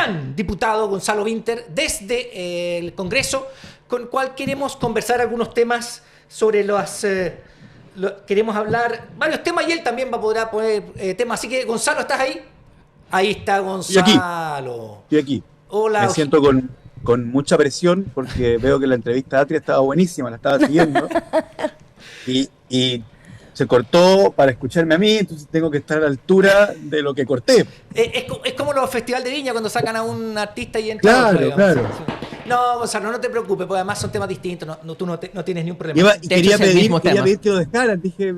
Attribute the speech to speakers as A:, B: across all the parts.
A: gran diputado Gonzalo Vinter desde el Congreso, con el cual queremos conversar algunos temas sobre queremos hablar varios temas y él también podrá poner temas. Así que, Gonzalo, ¿estás ahí? Ahí está Gonzalo.
B: Estoy aquí.
A: Hola.
B: Me siento con mucha presión porque veo que la entrevista de Atria estaba buenísima, la estaba siguiendo. Y se cortó para escucharme a mí, entonces tengo que estar a la altura de lo que corté.
A: Es como los festivales de Viña cuando sacan a un artista y entra
B: Claro,
A: otro,
B: claro.
A: No, Gonzalo, no te preocupes, porque además son temas distintos, tú no tienes ni un problema.
B: Quería pedirte lo dejaras, dije,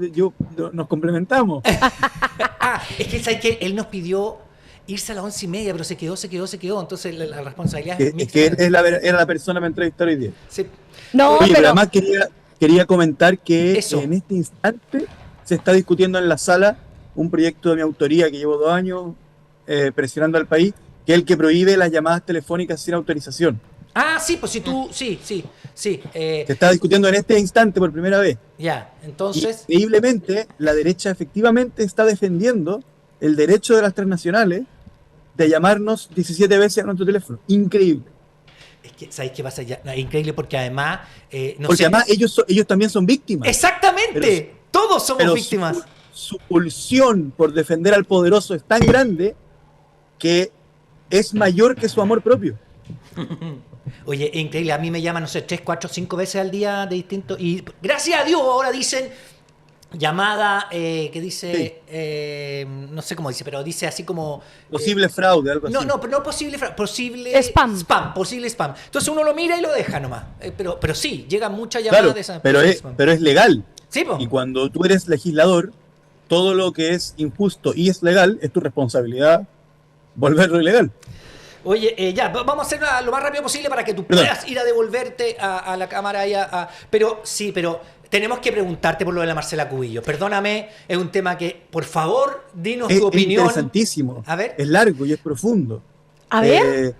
B: nos complementamos.
A: Es que ¿sabes qué? Él nos pidió irse a las 11:30, pero se quedó, entonces la responsabilidad
B: es que era la persona que me entrevistó hoy día.
A: Sí.
C: No,
B: Oye, pero además quería comentar que
A: Eso.
B: en este instante se está discutiendo en la sala un proyecto de mi autoría que llevo 2 años presionando al país, que es el que prohíbe las llamadas telefónicas sin autorización.
A: Sí, pues si tú, sí.
B: Se está discutiendo en este instante por primera vez.
A: Ya, entonces.
B: Increíblemente, la derecha efectivamente está defendiendo el derecho de las transnacionales de llamarnos 17 veces a nuestro teléfono. Increíble.
A: Es que, ¿sabes qué pasa? Es increíble porque además.
B: Además ellos también son víctimas.
A: Exactamente. Todos somos víctimas.
B: Su pulsión por defender al poderoso es tan grande que es mayor que su amor propio.
A: Oye, es increíble. A mí me llaman, no sé, 3, 4, 5 veces al día de distintos. Y gracias a Dios ahora dicen llamada que dice, sí. No sé cómo dice, pero dice así como.
B: Posible fraude, algo así.
A: No, pero no posible fraude, posible
C: spam.
A: Posible spam. Entonces uno lo mira y lo deja nomás. Pero sí, llegan muchas llamadas de esas.
B: Pero es legal.
A: Sí, po.
B: Y cuando tú eres legislador, todo lo que es injusto y es legal es tu responsabilidad volverlo ilegal.
A: Oye, vamos a hacerlo lo más rápido posible para que tú puedas ir a devolverte a la cámara. Pero tenemos que preguntarte por lo de la Marcela Cubillos. Perdóname, es un tema que, por favor, dinos tu opinión.
B: Es interesantísimo.
A: A ver.
B: Es largo y es profundo.
C: A ver.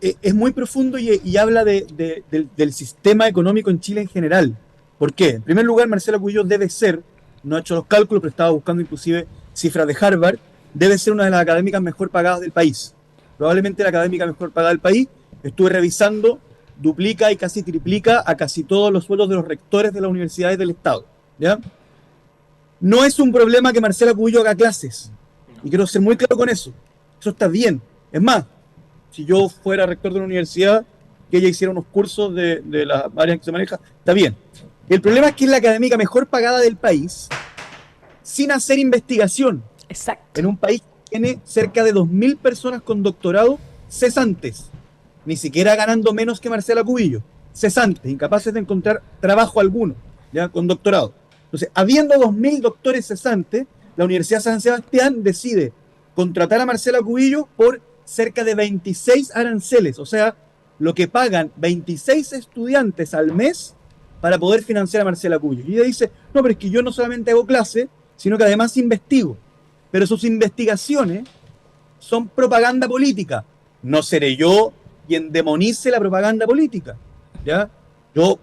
B: Es muy profundo y habla del sistema económico en Chile en general. ¿Por qué? En primer lugar, Marcela Cubillos debe ser, no he hecho los cálculos, pero estaba buscando inclusive cifras de Harvard, debe ser una de las académicas mejor pagadas del país. Probablemente la académica mejor pagada del país. Estuve revisando, duplica y casi triplica a casi todos los sueldos de los rectores de las universidades del Estado. ¿Ya? No es un problema que Marcela Cubillos haga clases. Y quiero ser muy claro con eso. Eso está bien. Es más, si yo fuera rector de una universidad, que ella hiciera unos cursos de las áreas que se maneja, está bien. El problema es que es la académica mejor pagada del país sin hacer investigación.
C: Exacto.
B: En un país que tiene cerca de 2.000 personas con doctorado cesantes, ni siquiera ganando menos que Marcela Cubillos, cesantes, incapaces de encontrar trabajo alguno, ya con doctorado. Entonces, habiendo 2.000 doctores cesantes, la Universidad San Sebastián decide contratar a Marcela Cubillos por cerca de 26 aranceles, o sea, lo que pagan 26 estudiantes al mes para poder financiar a Marcela Cubillos. Y ella dice, no, pero es que yo no solamente hago clase, sino que además investigo. Pero sus investigaciones son propaganda política. No seré yo quien demonice la propaganda política, ¿ya?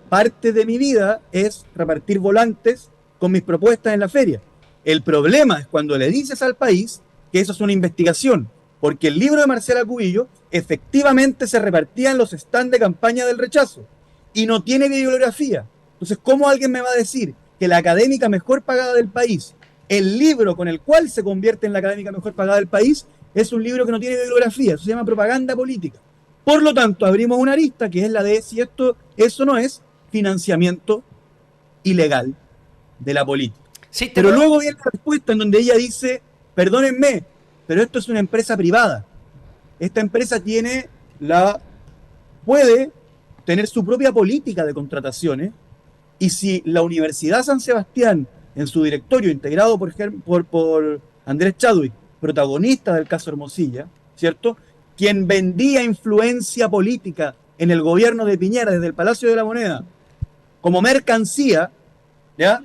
B: Parte de mi vida es repartir volantes con mis propuestas en la feria. El problema es cuando le dices al país que eso es una investigación, porque el libro de Marcela Cubillos efectivamente se repartía en los stands de campaña del rechazo y no tiene bibliografía. Entonces, ¿cómo alguien me va a decir que la académica mejor pagada del país, el libro con el cual se convierte en la académica mejor pagada del país, es un libro que no tiene bibliografía? Eso se llama propaganda política. Por lo tanto, abrimos una arista que es la de si eso no es financiamiento ilegal de la política.
A: Sí,
B: pero luego viene la respuesta en donde ella dice, perdónenme, pero esto es una empresa privada. Esta empresa puede tener su propia política de contrataciones, y si la Universidad San Sebastián, en su directorio, integrado por Andrés Chadwick, protagonista del caso Hermosilla, ¿cierto?, quien vendía influencia política en el gobierno de Piñera desde el Palacio de la Moneda como mercancía, ¿ya?,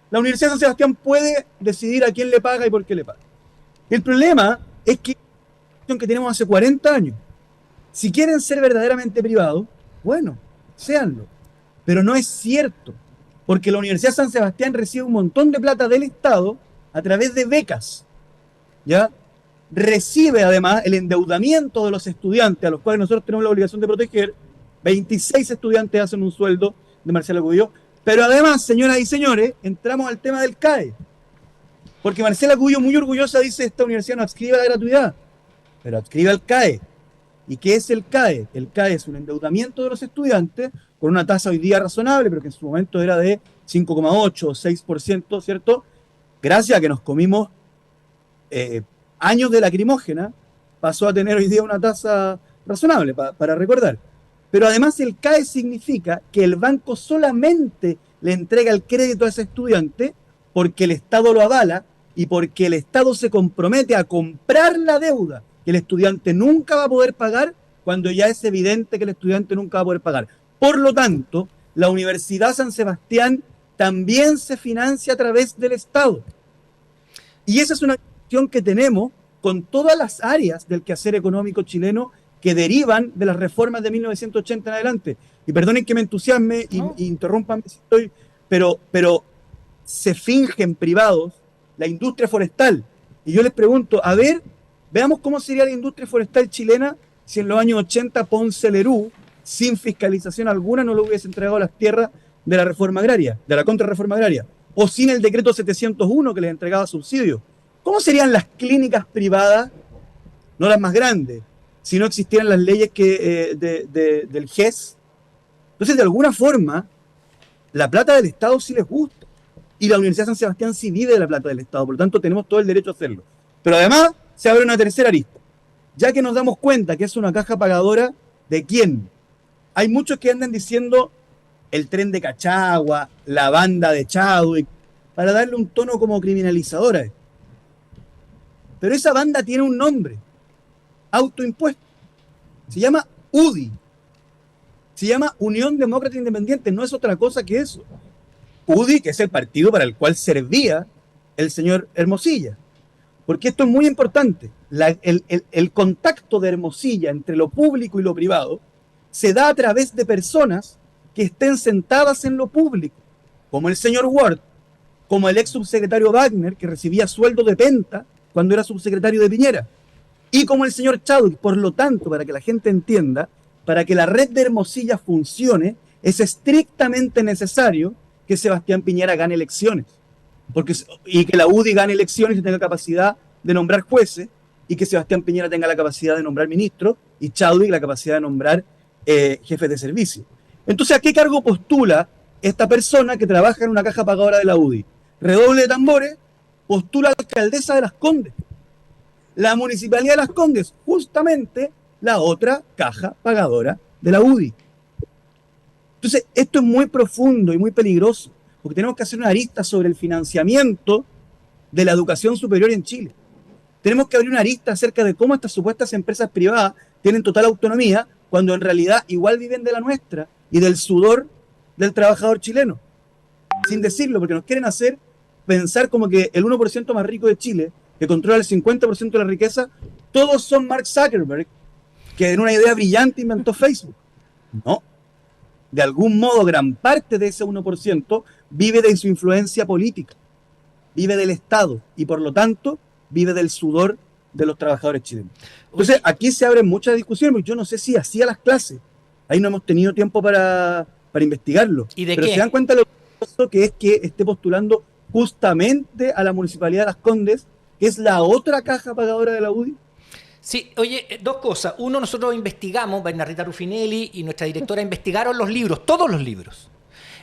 B: la Universidad de San Sebastián puede decidir a quién le paga y por qué le paga. El problema es que tenemos hace 40 años. Si quieren ser verdaderamente privados, bueno, séanlo. Pero no es cierto, porque la Universidad de San Sebastián recibe un montón de plata del Estado a través de becas, ¿ya? recibe además el endeudamiento de los estudiantes, a los cuales nosotros tenemos la obligación de proteger. 26 estudiantes hacen un sueldo de Marcela Cubillo. Pero además, señoras y señores, entramos al tema del CAE. Porque Marcela Cubillo, muy orgullosa, dice: esta universidad no adscribe a la gratuidad, pero adscribe al CAE. ¿Y qué es el CAE? El CAE es un endeudamiento de los estudiantes con una tasa hoy día razonable, pero que en su momento era de 5,8 o 6%, ¿cierto? Gracias a que nos comimos años de lacrimógena, pasó a tener hoy día una tasa razonable, para recordar. Pero además el CAE significa que el banco solamente le entrega el crédito a ese estudiante porque el Estado lo avala y porque el Estado se compromete a comprar la deuda que el estudiante nunca va a poder pagar cuando ya es evidente que el estudiante nunca va a poder pagar. Por lo tanto, la Universidad San Sebastián también se financia a través del Estado. Y esa es una cuestión que tenemos con todas las áreas del quehacer económico chileno que derivan de las reformas de 1980 en adelante. Y perdonen que me entusiasme y interrumpan si estoy, pero se fingen privados la industria forestal. Y yo les pregunto, a ver, veamos cómo sería la industria forestal chilena si en los años 80 Ponce Lerú, sin fiscalización alguna, no le hubiese entregado las tierras de la reforma agraria, de la contrarreforma agraria, o sin el decreto 701 que les entregaba subsidios. ¿Cómo serían las clínicas privadas, no las más grandes, si no existieran las leyes del GES? Entonces, de alguna forma, la plata del Estado sí les gusta. Y la Universidad de San Sebastián sí vive de la plata del Estado, por lo tanto tenemos todo el derecho a hacerlo. Pero además se abre una tercera arista, ya que nos damos cuenta que es una caja pagadora de quién. Hay muchos que andan diciendo el tren de Cachagua, la banda de Chadwick, para darle un tono como criminalizador a esto. Pero esa banda tiene un nombre, autoimpuesto. Se llama UDI. Se llama Unión Demócrata Independiente, no es otra cosa que eso. UDI, que es el partido para el cual servía el señor Hermosilla. Porque esto es muy importante. El contacto de Hermosilla entre lo público y lo privado se da a través de personas que estén sentadas en lo público, como el señor Ward, como el ex subsecretario Wagner, que recibía sueldo de Penta cuando era subsecretario de Piñera, y como el señor Chadwick. Por lo tanto, para que la gente entienda, para que la red de Hermosilla funcione, es estrictamente necesario que Sebastián Piñera gane elecciones, y que la UDI gane elecciones y tenga capacidad de nombrar jueces, y que Sebastián Piñera tenga la capacidad de nombrar ministros, y Chadwick la capacidad de nombrar jefes de servicio. Entonces, ¿a qué cargo postula esta persona que trabaja en una caja pagadora de la UDI? Redoble de tambores, postula a la alcaldesa de Las Condes. La Municipalidad de Las Condes, justamente la otra caja pagadora de la UDI. Entonces, esto es muy profundo y muy peligroso, porque tenemos que hacer una arista sobre el financiamiento de la educación superior en Chile. Tenemos que abrir una arista acerca de cómo estas supuestas empresas privadas tienen total autonomía, cuando en realidad igual viven de la nuestra y del sudor del trabajador chileno. Sin decirlo, porque nos quieren hacer pensar como que el 1% más rico de Chile, que controla el 50% de la riqueza, todos son Mark Zuckerberg, que en una idea brillante inventó Facebook. No. De algún modo, gran parte de ese 1% vive de su influencia política, vive del Estado y, por lo tanto, vive del sudor de los trabajadores chilenos. Entonces, aquí se abren muchas discusiones. Yo no sé si hacía las clases. Ahí no hemos tenido tiempo para investigarlo.
A: ¿Y de
B: Pero
A: qué?
B: se dan cuenta de lo que es que esté postulando justamente a la Municipalidad de Las Condes, que es la otra caja pagadora de la UDI.
A: Sí, oye, dos cosas. Uno, nosotros investigamos, Bernardita Ruffinelli y nuestra directora investigaron los libros, todos los libros.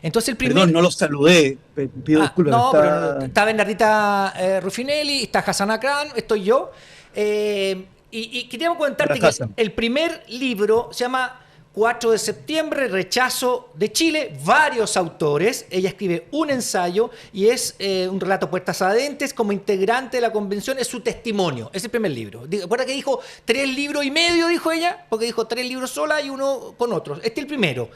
A: Entonces el primer...
B: Perdón, no los saludé, pido disculpas.
A: No, pero está Bernardita Ruffinelli, está Hassan Akran, estoy yo. Y queríamos comentarte que el primer libro se llama 4 de septiembre, Rechazo de Chile, varios autores. Ella escribe un ensayo y es un relato puertas adentro como integrante de la convención, es su testimonio, es el primer libro. ¿Recuerda que dijo 3 libros y medio, dijo ella? Porque dijo 3 libros sola y uno con otros. Este es el primero.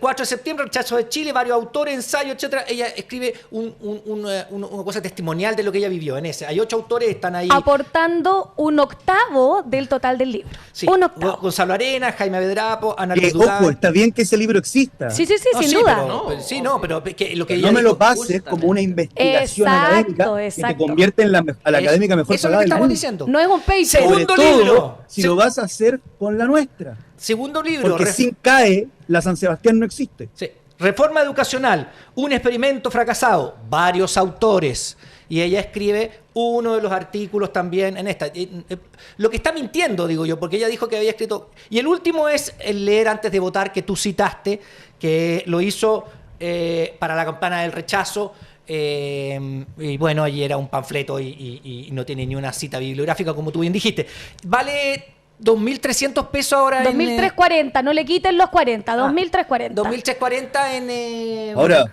A: 4 de septiembre, rechazo de Chile, varios autores, ensayos, etcétera. Ella escribe una cosa testimonial de lo que ella vivió en ese. Hay 8 autores, están ahí.
C: Aportando un octavo del total del libro.
A: Sí,
C: Un octavo.
A: Gonzalo Arenas, Jaime Bedrapo, Ana Luz Durán.
B: Ojo, está bien que ese libro exista.
C: Sí,
A: No,
C: sin
A: sí,
C: duda.
A: pero que lo que
B: No
A: ella
B: me lo
A: dijo-
B: pases como una investigación
C: Exacto,
B: académica que te
C: exacto.
B: convierte en a la académica mejor
A: Eso es lo
B: pagada
A: que
B: del
A: estamos
B: mundo.
A: diciendo.
C: No es un paper.
A: Segundo
B: Sobre todo
A: libro.
B: si lo vas a hacer con la nuestra.
A: Segundo libro.
B: Porque sin CAE, la San Sebastián no existe.
A: Sí. Reforma educacional, un experimento fracasado, varios autores. Y ella escribe uno de los artículos también en esta. Lo que está mintiendo, digo yo, porque ella dijo que había escrito... Y el último es el leer antes de votar, que tú citaste, que lo hizo para la campana del rechazo. Y bueno, allí era un panfleto y no tiene ni una cita bibliográfica, como tú bien dijiste. Vale 2.300 pesos ahora
C: 2.340, no le quiten los 40, 2.340.
A: 2.340 en...
B: Ahora,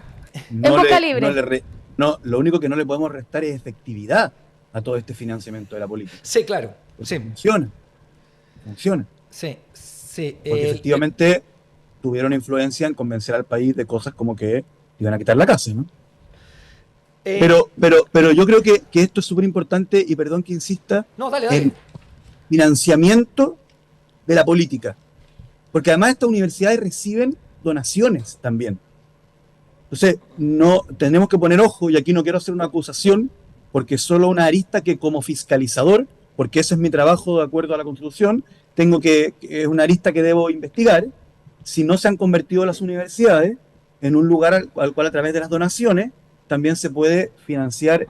C: Boca Libre.
B: lo único que no le podemos restar es efectividad a todo este financiamiento de la política.
A: Sí, claro.
B: Porque
A: Sí,
B: funciona.
A: sí, sí.
B: Porque efectivamente tuvieron influencia en convencer al país de cosas como que iban a quitar la casa, ¿no? Pero yo creo que esto es súper importante y perdón que insista
A: No, dale.
B: en financiamiento de la política. Porque además estas universidades reciben donaciones también. Entonces, no tenemos que poner ojo, y aquí no quiero hacer una acusación, porque es solo una arista que como fiscalizador, porque ese es mi trabajo de acuerdo a la Constitución, es una arista que debo investigar, si no se han convertido las universidades en un lugar al cual a través de las donaciones también se puede financiar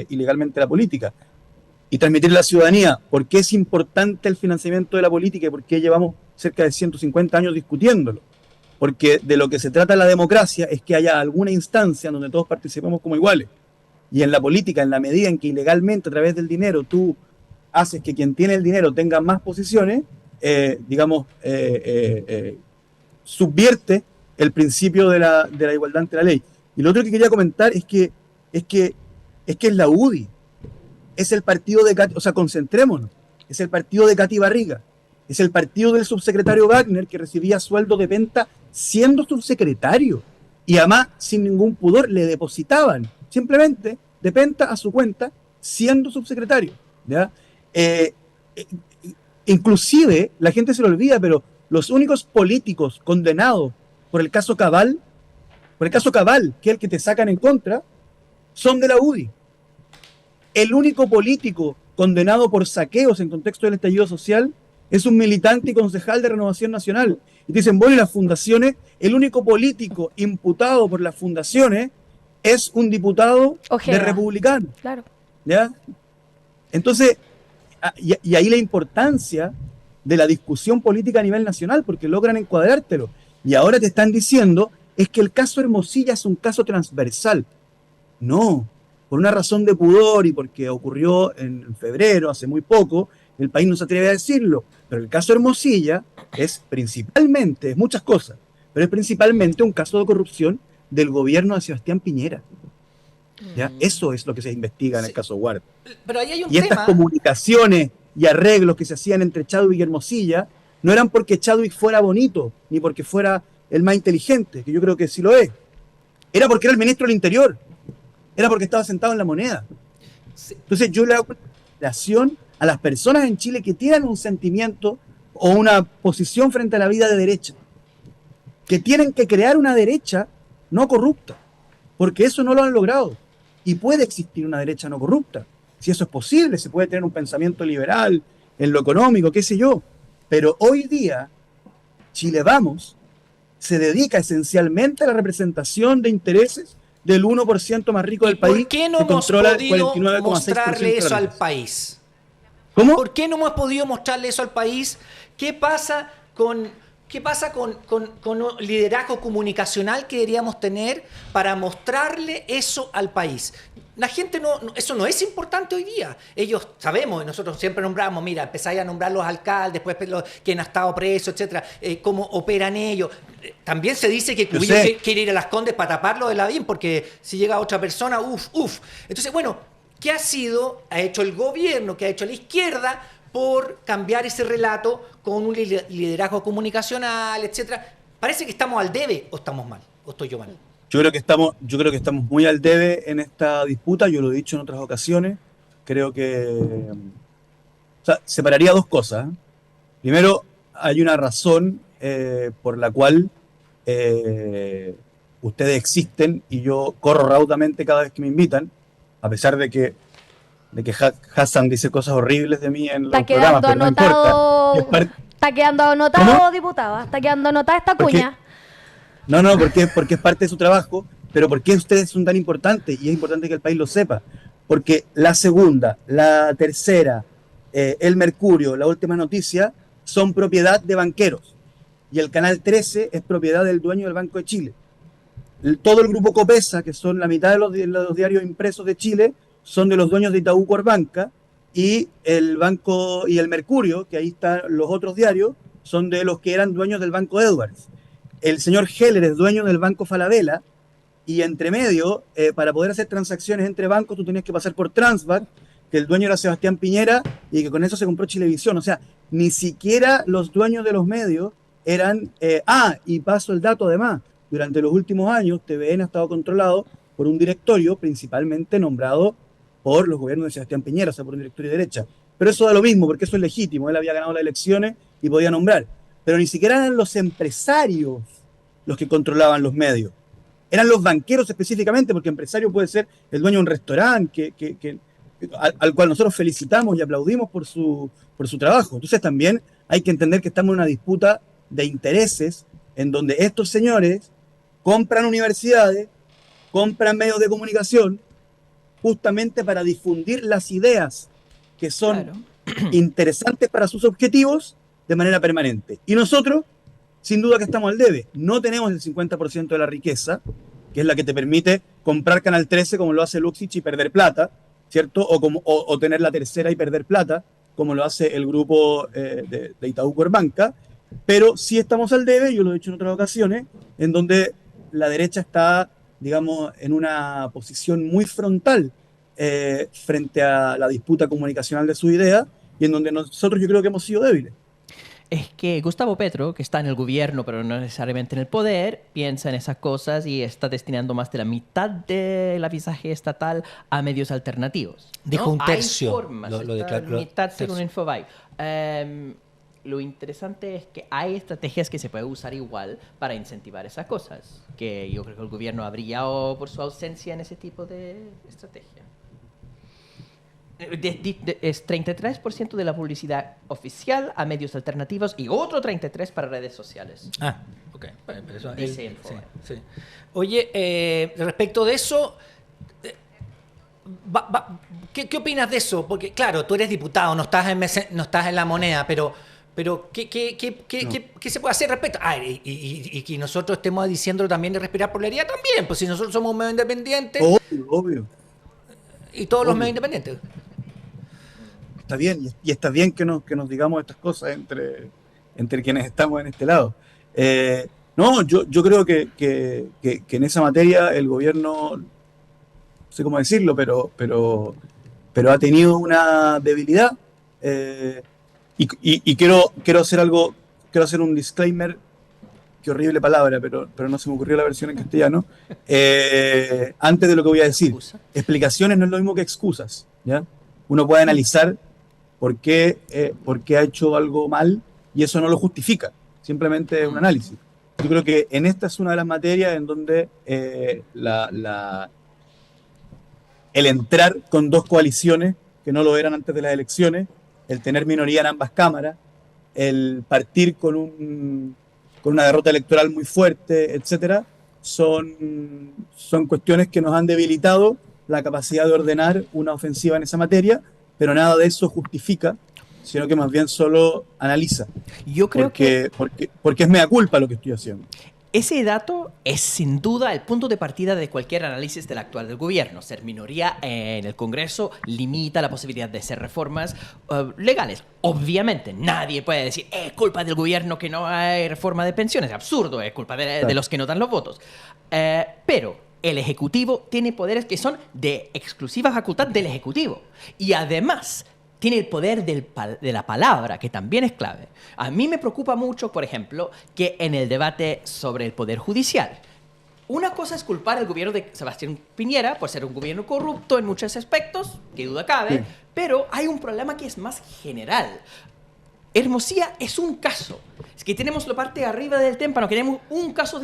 B: ilegalmente la política. Y transmitirle a la ciudadanía por qué es importante el financiamiento de la política y por qué llevamos cerca de 150 años discutiéndolo. Porque de lo que se trata la democracia es que haya alguna instancia donde todos participemos como iguales. Y en la política, en la medida en que ilegalmente a través del dinero tú haces que quien tiene el dinero tenga más posiciones, subvierte el principio de la igualdad ante la ley. Y lo otro que quería comentar es que es la UDI. Es el partido de Katy, o sea, concentrémonos, es el partido de Katy Barriga, es el partido del subsecretario Wagner que recibía sueldo de venta siendo subsecretario y además sin ningún pudor le depositaban simplemente de venta a su cuenta siendo subsecretario, ¿ya? Inclusive, la gente se lo olvida, pero los únicos políticos condenados por el caso Cabal, que es el que te sacan en contra, son de la UDI. El único político condenado por saqueos en contexto del estallido social es un militante y concejal de Renovación Nacional. Y dicen, bueno, y las fundaciones, el único político imputado por las fundaciones es un diputado
C: Ojeda.
B: de republicano.
C: Claro.
B: ¿Ya? Entonces, y ahí la importancia de la discusión política a nivel nacional, porque logran encuadrártelo. Y ahora te están diciendo, es que el caso Hermosilla es un caso transversal. No, por una razón de pudor y porque ocurrió en febrero, hace muy poco, el país no se atreve a decirlo, pero el caso Hermosilla es principalmente, es muchas cosas, pero es principalmente un caso de corrupción del gobierno de Sebastián Piñera. ¿Ya? Eso es lo que se investiga en el caso Ward.
A: Pero ahí hay un
B: Y estas
A: tema.
B: comunicaciones y arreglos que se hacían entre Chadwick y Hermosilla no eran porque Chadwick fuera bonito, ni porque fuera el más inteligente, que yo creo que sí lo es. Era porque era el ministro del Interior. Era porque estaba sentado en la moneda. Entonces yo le hago una invitación a las personas en Chile que tienen un sentimiento o una posición frente a la vida de derecha, que tienen que crear una derecha no corrupta, porque eso no lo han logrado. Y puede existir una derecha no corrupta. Si eso es posible, se puede tener un pensamiento liberal en lo económico, qué sé yo. Pero hoy día, Chile Vamos se dedica esencialmente a la representación de intereses del 1% más rico del país.
A: ¿Por qué no
B: que
A: hemos
B: controla el
A: podido
B: 49,6%
A: mostrarle
B: de la
A: eso al
B: riqueza.
A: país?
B: ¿Cómo?
A: ¿Por qué no hemos podido mostrarle eso al país? ¿Qué pasa con el liderazgo comunicacional que deberíamos tener para mostrarle eso al país? La gente eso no es importante hoy día. Ellos sabemos, nosotros siempre nombramos, mira, empezáis a nombrar los alcaldes, después quién ha estado preso, etcétera, cómo operan ellos. También se dice que Cubillo quiere ir a Las Condes para taparlo de Lavín, porque si llega otra persona, uf. Entonces, bueno, ¿qué ha hecho el gobierno, qué ha hecho la izquierda por cambiar ese relato con un liderazgo comunicacional, etcétera? ¿Parece que estamos al debe o estamos mal? ¿O estoy yo mal?
B: Yo creo que estamos muy al debe en esta disputa, yo lo he dicho en otras ocasiones. Creo que, o sea, separaría dos cosas, ¿eh? Primero, hay una razón por la cual ustedes existen y yo corro raudamente cada vez que me invitan, a pesar de que Hassan dice cosas horribles de mí en los
C: Está
B: programas,
C: quedando
B: pero no importa.
C: anotado. Está quedando anotado,
B: ¿Cómo?
C: diputada. Está quedando anotada esta
B: Porque
C: cuña.
B: No, porque es parte de su trabajo, pero ¿por qué ustedes son tan importantes? Y es importante que el país lo sepa. Porque la segunda, la tercera, el Mercurio, la última noticia, son propiedad de banqueros. Y el Canal 13 es propiedad del dueño del Banco de Chile. Todo el grupo Copesa, que son la mitad de los diarios impresos de Chile, son de los dueños de Itaú Corbanca, y el Banco y el Mercurio, que ahí están los otros diarios, son de los que eran dueños del Banco Edwards. El señor Heller es dueño del Banco Falabella, y entre medio, para poder hacer transacciones entre bancos, tú tenías que pasar por Transbank, que el dueño era Sebastián Piñera, y que con eso se compró Chilevisión. O sea, ni siquiera los dueños de los medios eran... y paso el dato además, durante los últimos años, TVN ha estado controlado por un directorio principalmente nombrado por los gobiernos de Sebastián Piñera, o sea, por un directorio de derecha. Pero eso da lo mismo, porque eso es legítimo, él había ganado las elecciones y podía nombrar. Pero ni siquiera eran los empresarios los que controlaban los medios. Eran los banqueros específicamente, porque empresario puede ser el dueño de un restaurante al cual nosotros felicitamos y aplaudimos por su trabajo. Entonces también hay que entender que estamos en una disputa de intereses en donde estos señores compran universidades, compran medios de comunicación, justamente para difundir las ideas que son interesantes para sus objetivos de manera permanente. Y nosotros, sin duda que estamos al debe. No tenemos el 50% de la riqueza, que es la que te permite comprar Canal 13 como lo hace Luxich y perder plata, ¿cierto? O tener la tercera y perder plata, como lo hace el grupo de Itaú Corbanca. Pero sí estamos al debe, yo lo he dicho en otras ocasiones, en donde la derecha está, digamos, en una posición muy frontal frente a la disputa comunicacional de su idea, y en donde nosotros yo creo que hemos sido débiles.
D: Es que Gustavo Petro, que está en el gobierno pero no necesariamente en el poder, piensa en esas cosas y está destinando más de la mitad del avisaje estatal a medios alternativos, ¿no?
A: Dijo un tercio.
D: Hay formas,
A: Lo declaró.
D: mitad según Infobae. Lo interesante es que hay estrategias que se pueden usar igual para incentivar esas cosas, que yo creo que el gobierno ha brillado por su ausencia en ese tipo de estrategia. Es 33% de la publicidad oficial a medios alternativos y otro 33% para redes sociales.
A: Ok. Bueno, pero eso,
D: Dice Infobae.
A: sí. Oye, respecto de eso, ¿qué opinas de eso? Porque, claro, tú eres diputado, no estás en La Moneda, pero ¿qué se puede hacer respecto? Y que nosotros estemos diciendo también de respirar por la herida también, pues si nosotros somos un medio independiente.
B: Obvio.
A: Y todos los medios independientes.
B: Está bien, y está bien que nos digamos estas cosas entre quienes estamos en este lado. No, yo creo que en esa materia el gobierno, no sé cómo decirlo, pero ha tenido una debilidad. Y quiero hacer algo, quiero hacer un disclaimer, qué horrible palabra, pero no se me ocurrió la versión en castellano. Antes de lo que voy a decir, explicaciones no es lo mismo que excusas, ¿ya? Uno puede analizar por qué ha hecho algo mal y eso no lo justifica, simplemente es un análisis. Yo creo que en esta es una de las materias en donde el entrar con dos coaliciones que no lo eran antes de las elecciones, el tener minoría en ambas cámaras, el partir con una derrota electoral muy fuerte, etcétera, son cuestiones que nos han debilitado la capacidad de ordenar una ofensiva en esa materia, pero nada de eso justifica, sino que más bien solo analiza.
D: Yo creo
B: porque es mea culpa lo que estoy haciendo.
D: Ese dato es sin duda el punto de partida de cualquier análisis del actual del gobierno. Ser minoría en el Congreso limita la posibilidad de hacer reformas legales. Obviamente, nadie puede decir es culpa del gobierno que no hay reforma de pensiones. Es absurdo, es culpa de los que no dan los votos. Pero el Ejecutivo tiene poderes que son de exclusiva facultad del Ejecutivo. Y además, tiene el poder de la palabra, que también es clave. A mí me preocupa mucho, por ejemplo, que en el debate sobre el poder judicial, una cosa es culpar al gobierno de Sebastián Piñera por ser un gobierno corrupto en muchos aspectos, que duda cabe,
B: Sí.
D: pero hay un problema que es más general. Hermosía es un caso. Es que tenemos la parte de arriba del témpano, queremos un caso,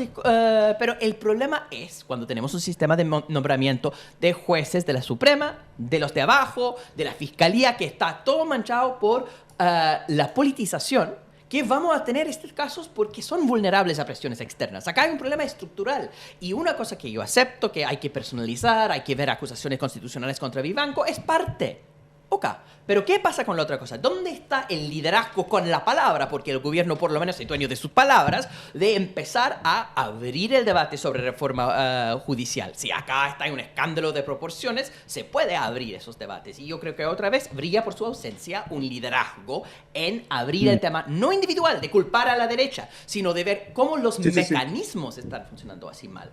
D: pero el problema es cuando tenemos un sistema de nombramiento de jueces de la Suprema, de los de abajo, de la Fiscalía, que está todo manchado por la politización, que vamos a tener estos casos porque son vulnerables a presiones externas. Acá hay un problema estructural. Y una cosa que yo acepto, que hay que personalizar, hay que ver acusaciones constitucionales contra Vivanco, es parte. Ok, pero ¿qué pasa con la otra cosa? ¿Dónde está el liderazgo con la palabra? Porque el gobierno por lo menos es dueño de sus palabras, de empezar a abrir el debate sobre reforma judicial. Si acá está en un escándalo de proporciones, se puede abrir esos debates. Y yo creo que otra vez brilla por su ausencia un liderazgo en abrir el tema, no individual, de culpar a la derecha, sino de ver cómo los mecanismos están funcionando así mal.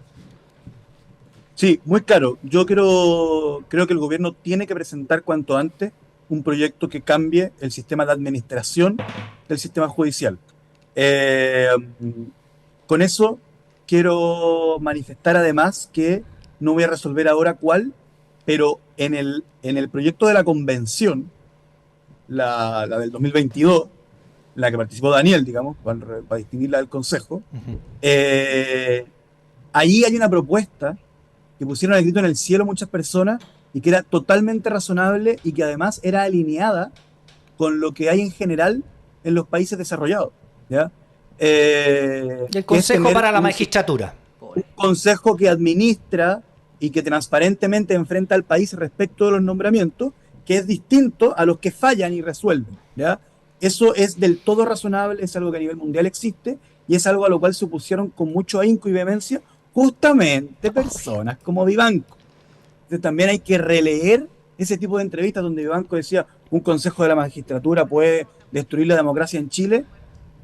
B: Sí, muy claro. Yo creo que el gobierno tiene que presentar cuanto antes un proyecto que cambie el sistema de administración del sistema judicial. Con eso quiero manifestar además que no voy a resolver ahora cuál, pero en el proyecto de la convención, la del 2022, la que participó Daniel, digamos, para distinguirla del Consejo, ahí hay una propuesta que pusieron el grito en el cielo muchas personas y que era totalmente razonable y que además era alineada con lo que hay en general en los países desarrollados, ¿ya?
A: El Consejo para la Magistratura.
B: Un consejo que administra y que transparentemente enfrenta al país respecto de los nombramientos, que es distinto a los que fallan y resuelven, ¿ya? Eso es del todo razonable, es algo que a nivel mundial existe y es algo a lo cual se opusieron con mucho ahínco y vehemencia justamente personas como Vivanco. Entonces, también hay que releer ese tipo de entrevistas donde Vivanco decía un consejo de la magistratura puede destruir la democracia en Chile.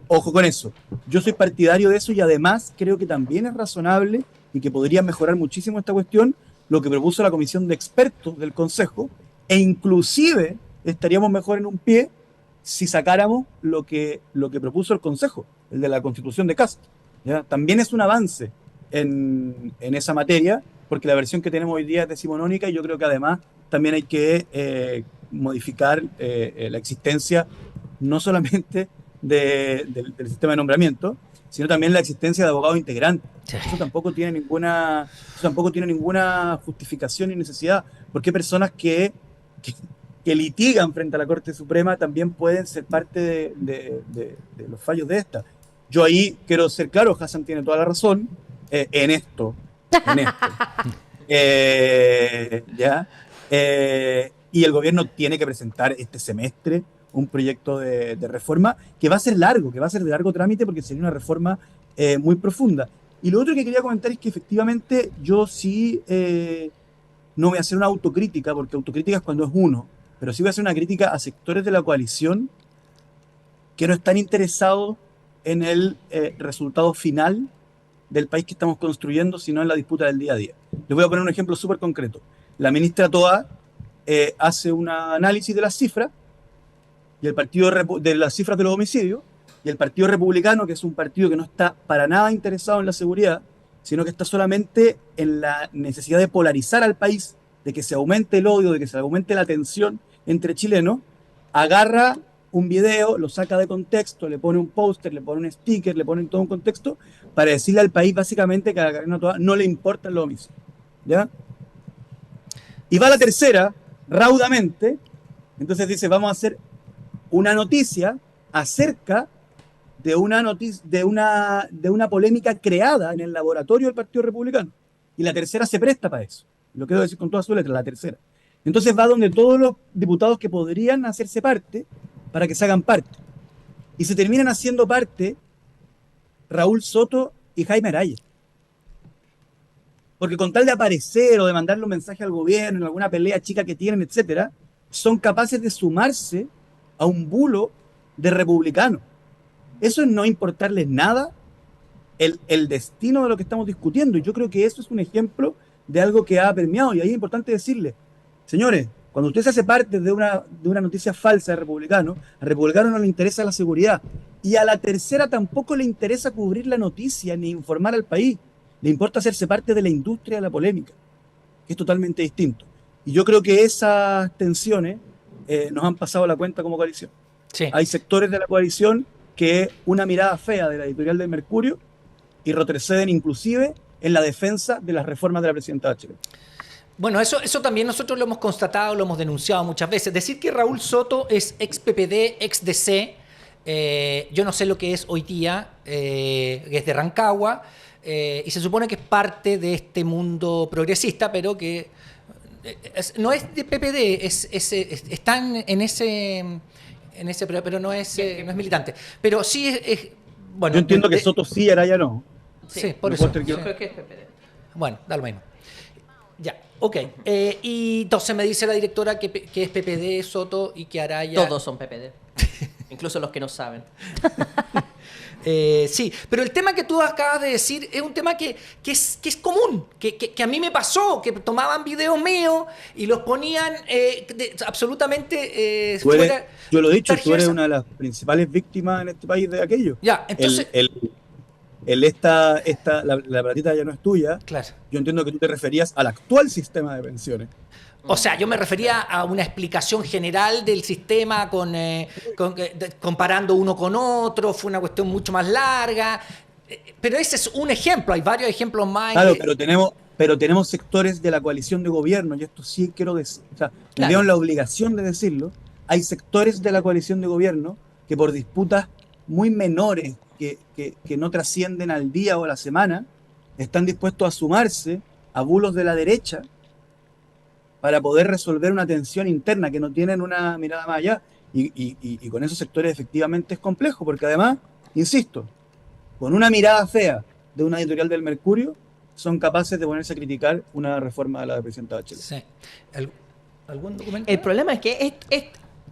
B: Ojo con eso. Yo soy partidario de eso y además creo que también es razonable y que podría mejorar muchísimo esta cuestión lo que propuso la comisión de expertos del consejo e inclusive estaríamos mejor en un pie si sacáramos lo que propuso el consejo, el de la constitución de Kast, ¿ya? También es un avance en esa materia, porque la versión que tenemos hoy día es decimonónica y yo creo que además también hay que modificar la existencia no solamente del sistema de nombramiento, sino también la existencia de abogados integrantes.
A: Sí.
B: Eso tampoco tiene ninguna justificación ni necesidad, porque hay personas que litigan frente a la Corte Suprema también pueden ser parte de los fallos de esta. Yo ahí quiero ser claro, Hassan tiene toda la razón, en esto. ¿Ya? Y el gobierno tiene que presentar este semestre un proyecto de reforma que va a ser largo, que va a ser de largo trámite porque sería una reforma muy profunda. Y lo otro que quería comentar es que efectivamente yo sí no voy a hacer una autocrítica, porque autocrítica es cuando es uno, pero sí voy a hacer una crítica a sectores de la coalición que no están interesados en el resultado final del país que estamos construyendo, sino en la disputa del día a día. Les voy a poner un ejemplo súper concreto. La ministra Toá hace un análisis de las cifras, y el partido de las cifras de los homicidios, y el Partido Republicano, que es un partido que no está para nada interesado en la seguridad, sino que está solamente en la necesidad de polarizar al país, de que se aumente el odio, de que se aumente la tensión entre chilenos, agarra un video, lo saca de contexto, le pone un póster, le pone un sticker, le pone todo un contexto para decirle al país básicamente que a la Carolina Toá no le importan los homicidios, ¿ya? Y va a la tercera, raudamente, entonces dice, vamos a hacer una noticia acerca de una polémica creada en el laboratorio del Partido Republicano. Y la tercera se presta para eso. Lo quiero decir con todas sus letras, la tercera. Entonces va donde todos los diputados que podrían hacerse parte para que se hagan parte. Y se terminan haciendo parte Raúl Soto y Jaime Araya. Porque con tal de aparecer o de mandarle un mensaje al gobierno en alguna pelea chica que tienen, etcétera, son capaces de sumarse a un bulo de republicanos. Eso es no importarles nada el destino de lo que estamos discutiendo. Y yo creo que eso es un ejemplo de algo que ha permeado. Y ahí es importante decirle, señores, Cuando usted se hace parte de una noticia falsa de republicano, al republicano no le interesa la seguridad. Y a la tercera tampoco le interesa cubrir la noticia ni informar al país. Le importa hacerse parte de la industria de la polémica, que es totalmente distinto. Y yo creo que esas tensiones nos han pasado la cuenta como coalición.
A: Sí.
B: Hay sectores de la coalición que una mirada fea de la editorial del Mercurio y retroceden inclusive en la defensa de las reformas de la presidenta Bachelet.
A: Bueno, eso también nosotros lo hemos constatado, lo hemos denunciado muchas veces. Decir que Raúl Soto es ex PPD, ex DC, yo no sé lo que es hoy día, es de Rancagua, y se supone que es parte de este mundo progresista, pero que no es de PPD, están en ese pero no es militante. Pero sí bueno.
B: Yo entiendo que Soto sí, Araya no.
A: Sí, por
B: No
A: eso.
B: puedo creer que-
D: Yo creo que es PPD.
A: Bueno, da lo mismo. Ya, ok. Y entonces me dice la directora que es PPD, Soto y que Araya...
D: Todos son PPD. Incluso los que no saben.
A: Sí, pero el tema que tú acabas de decir es un tema que es común, que a mí me pasó, que tomaban videos míos y los ponían absolutamente
B: Tú eres-
A: fuera...
B: yo lo he dicho, tú eres
A: tergiversa-
B: una de las principales víctimas en este país de aquello.
A: Ya, entonces...
B: La platita ya no es tuya.
A: Claro.
B: Yo entiendo que tú te referías al actual sistema de pensiones.
A: O sea, yo me refería a una explicación general del sistema comparando uno con otro, fue una cuestión mucho más larga, pero ese es un ejemplo, hay varios ejemplos más.
B: Claro, pero tenemos sectores de la coalición de gobierno, y esto sí quiero decir, o sea, me
A: Claro.
B: veo en la obligación de decirlo, hay sectores de la coalición de gobierno que por disputas muy menores, que no trascienden al día o a la semana, están dispuestos a sumarse a bulos de la derecha para poder resolver una tensión interna, que no tienen una mirada más allá. Y con esos sectores efectivamente es complejo, porque además, insisto, con una mirada fea de una editorial del Mercurio, son capaces de ponerse a criticar una reforma de la presidenta Bachelet.
A: Sí. ¿Algún documento?
D: El problema es que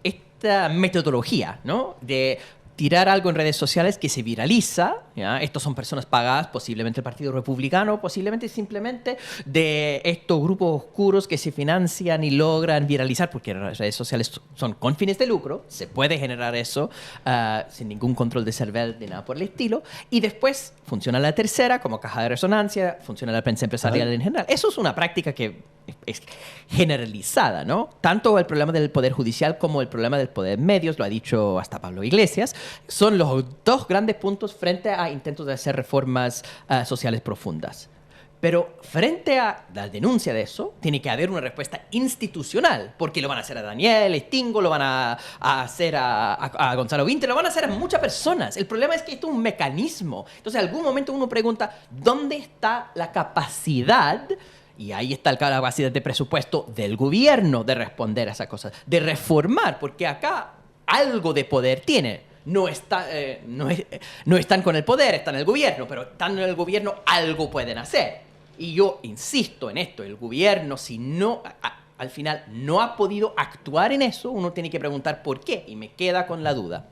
D: esta metodología, ¿no? De tirar algo en redes sociales que se viraliza, ¿ya? Estos son personas pagadas, posiblemente el Partido Republicano, posiblemente simplemente de estos grupos oscuros que se financian y logran viralizar, porque las redes sociales son con fines de lucro, se puede generar eso sin ningún control de server ni nada por el estilo, y después funciona la tercera como caja de resonancia, funciona la prensa empresarial en general. Eso es una práctica que es generalizada, ¿no? Tanto el problema del Poder Judicial como el problema del Poder Medios, lo ha dicho hasta Pablo Iglesias, son los dos grandes puntos frente a intentos de hacer reformas sociales profundas. Pero frente a la denuncia de eso, tiene que haber una respuesta institucional, porque lo van a hacer a Daniel Stingo, lo van a hacer a Gonzalo Vinter, lo van a hacer a muchas personas. El problema es que esto es un mecanismo. Entonces, en algún momento uno pregunta, ¿dónde está la capacidad? Y ahí está la capacidad de presupuesto del gobierno de responder a esas cosas, de reformar, porque acá algo de poder tiene. No están con el poder, están en el gobierno, pero están en el gobierno, algo pueden hacer. Y yo insisto en esto, el gobierno, si no, al final no ha podido actuar en eso, uno tiene que preguntar por qué, y me queda con la duda.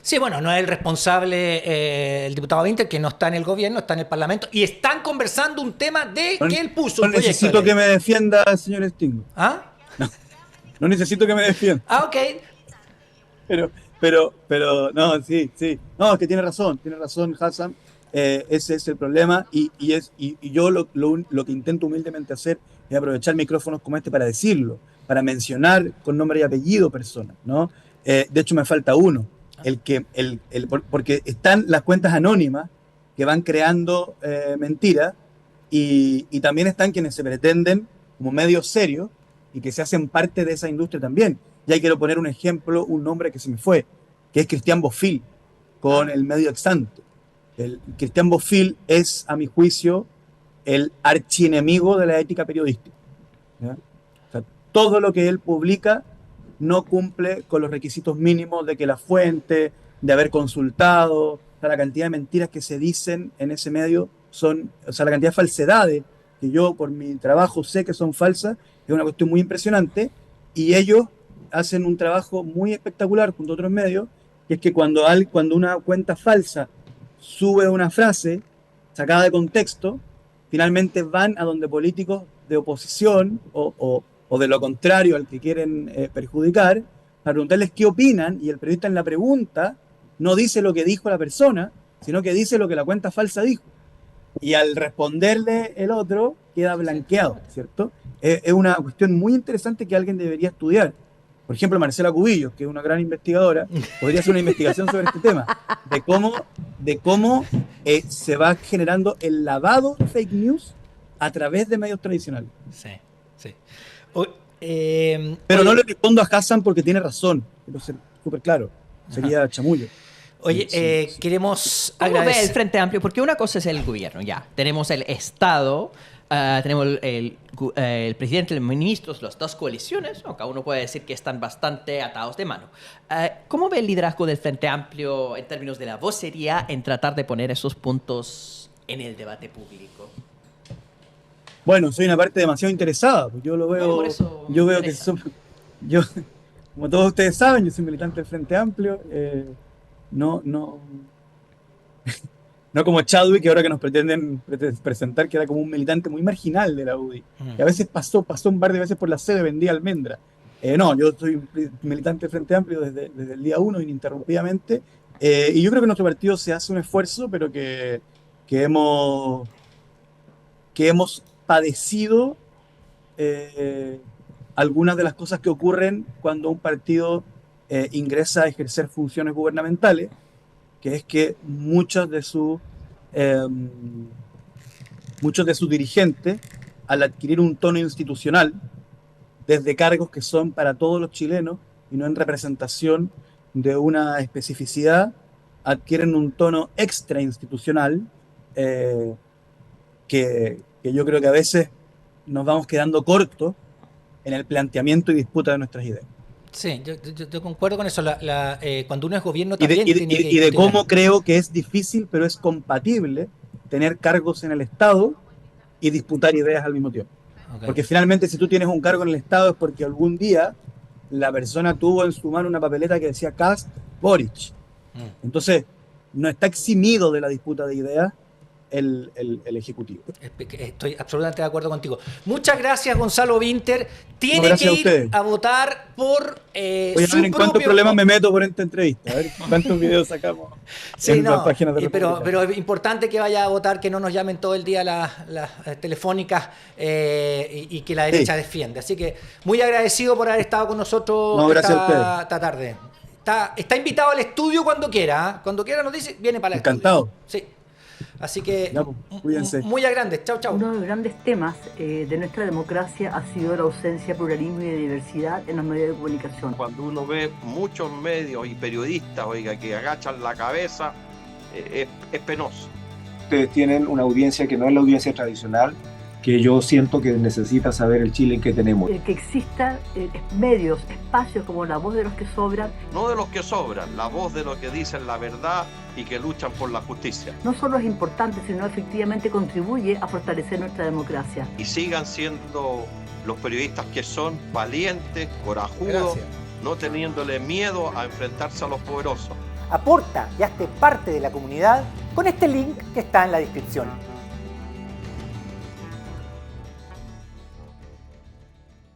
A: Sí, bueno, no es el responsable el diputado Winter, que no está en el gobierno, está en el Parlamento, y están conversando un tema que él puso.
B: No
A: un proyecto
B: necesito
A: de
B: que
A: ley.
B: me defienda, señor Stingo.
A: ¿Ah?
B: No necesito que me defienda.
A: Ok.
B: Pero, no, sí. No, es que tiene razón Hassan. Ese es el problema. Y yo lo que intento humildemente hacer es aprovechar micrófonos como este para decirlo, para mencionar con nombre y apellido personas, ¿no? De hecho, me falta uno. Porque están las cuentas anónimas que van creando mentiras, y también están quienes se pretenden como medios serios y que se hacen parte de esa industria también. Y ahí quiero poner un ejemplo, un nombre que se me fue, que es Cristian Bofill, con el medio Exante. Cristian Bofill es, a mi juicio, el archienemigo de la ética periodística, ¿ya? O sea, todo lo que él publica no cumple con los requisitos mínimos de que la fuente, de haber consultado, o sea, la cantidad de mentiras que se dicen en ese medio o sea, la cantidad de falsedades que yo por mi trabajo sé que son falsas, es una cuestión muy impresionante, y ellos hacen un trabajo muy espectacular junto a otros medios, que es que cuando una cuenta falsa sube una frase sacada de contexto, finalmente van a donde políticos de oposición o o de lo contrario al que quieren perjudicar, para preguntarles qué opinan, y el periodista en la pregunta no dice lo que dijo la persona, sino que dice lo que la cuenta falsa dijo. Y al responderle el otro, queda blanqueado, ¿cierto? Es una cuestión muy interesante que alguien debería estudiar. Por ejemplo, Marcela Cubillos, que es una gran investigadora, podría hacer una investigación sobre este tema, de cómo se va generando el lavado de fake news a través de medios tradicionales.
A: Sí, sí.
B: Pero no le respondo a Hassan porque tiene razón, quiero ser súper claro, sería chamullo.
A: Oye,
B: Sí.
A: queremos
D: ¿Cómo ve el
A: agradecer.
D: Frente Amplio? Porque una cosa es el gobierno, ya. Tenemos el Estado, tenemos el presidente, los ministros, las dos coaliciones, ¿no? Cada uno puede decir que están bastante atados de mano. ¿Cómo ve el liderazgo del Frente Amplio en términos de la vocería en tratar de poner esos puntos en el debate público?
B: Bueno, soy una parte demasiado interesada, pues yo lo veo,
D: No, por eso
B: yo
D: me
B: veo que
D: interesa.
B: yo, como todos ustedes saben, yo soy militante del Frente Amplio, no como Chadwick, que ahora que nos pretenden presentar que era como un militante muy marginal de la UDI, que a veces pasó un par de veces por la sede, vendía almendra. No, yo soy un militante del Frente Amplio desde el día 1, ininterrumpidamente, y yo creo que nuestro partido se hace un esfuerzo, pero que hemos padecido algunas de las cosas que ocurren cuando un partido ingresa a ejercer funciones gubernamentales, que es que muchos de sus dirigentes, al adquirir un tono institucional, desde cargos que son para todos los chilenos y no en representación de una especificidad, adquieren un tono extra institucional que yo creo que a veces nos vamos quedando cortos en el planteamiento y disputa de nuestras ideas.
A: Sí, yo concuerdo con eso. Cuando uno es gobierno
B: Y
A: también tiene que
B: de
A: discutir.
B: cómo creo que es difícil, pero es compatible tener cargos en el Estado y disputar ideas al mismo tiempo.
A: Ok.
B: Porque finalmente si tú tienes un cargo en el Estado es porque algún día la persona tuvo en su mano una papeleta que decía Kast, Boric. Entonces, no está eximido de la disputa de ideas el Ejecutivo.
A: Estoy absolutamente de acuerdo contigo. Muchas gracias, Gonzalo Winter. Tiene
B: gracias
A: que
B: a
A: ir
B: ustedes.
A: a votar por
B: Voy a
A: su
B: ver en cuántos
A: propio...
B: problemas me meto por esta entrevista. A ver cuántos videos sacamos
A: Sí,
B: en
A: no,
B: las páginas de República.
A: pero es importante que vaya a votar, que no nos llamen todo el día las telefónicas y que la derecha defiende. Así que muy agradecido por haber estado con nosotros
B: No, gracias a ustedes.
A: esta tarde. Está invitado al estudio cuando quiera. ¿Eh? Cuando quiera nos dice, viene para el
B: Encantado.
A: estudio. Sí. Así que
B: Ya, pues, cuídense.
A: muy a grandes. Chau, chau.
E: Uno de los grandes temas de nuestra democracia ha sido la ausencia de pluralismo y de diversidad en los medios de comunicación.
F: Cuando uno ve muchos medios y periodistas, oiga, que agachan la cabeza, es penoso.
G: Ustedes tienen una audiencia que no es la audiencia tradicional, que yo siento que necesita saber el Chile que tenemos.
E: Que exista medios, espacios como La Voz de los que Sobran,
F: No de los que sobran, la voz de los que dicen la verdad y que luchan por la justicia.
E: no solo es importante, sino efectivamente contribuye a fortalecer nuestra democracia.
F: Y sigan siendo los periodistas que son valientes, corajudos,
A: Gracias.
F: no teniéndole miedo a enfrentarse a los poderosos.
A: Aporta y hazte parte de la comunidad con este link que está en la descripción.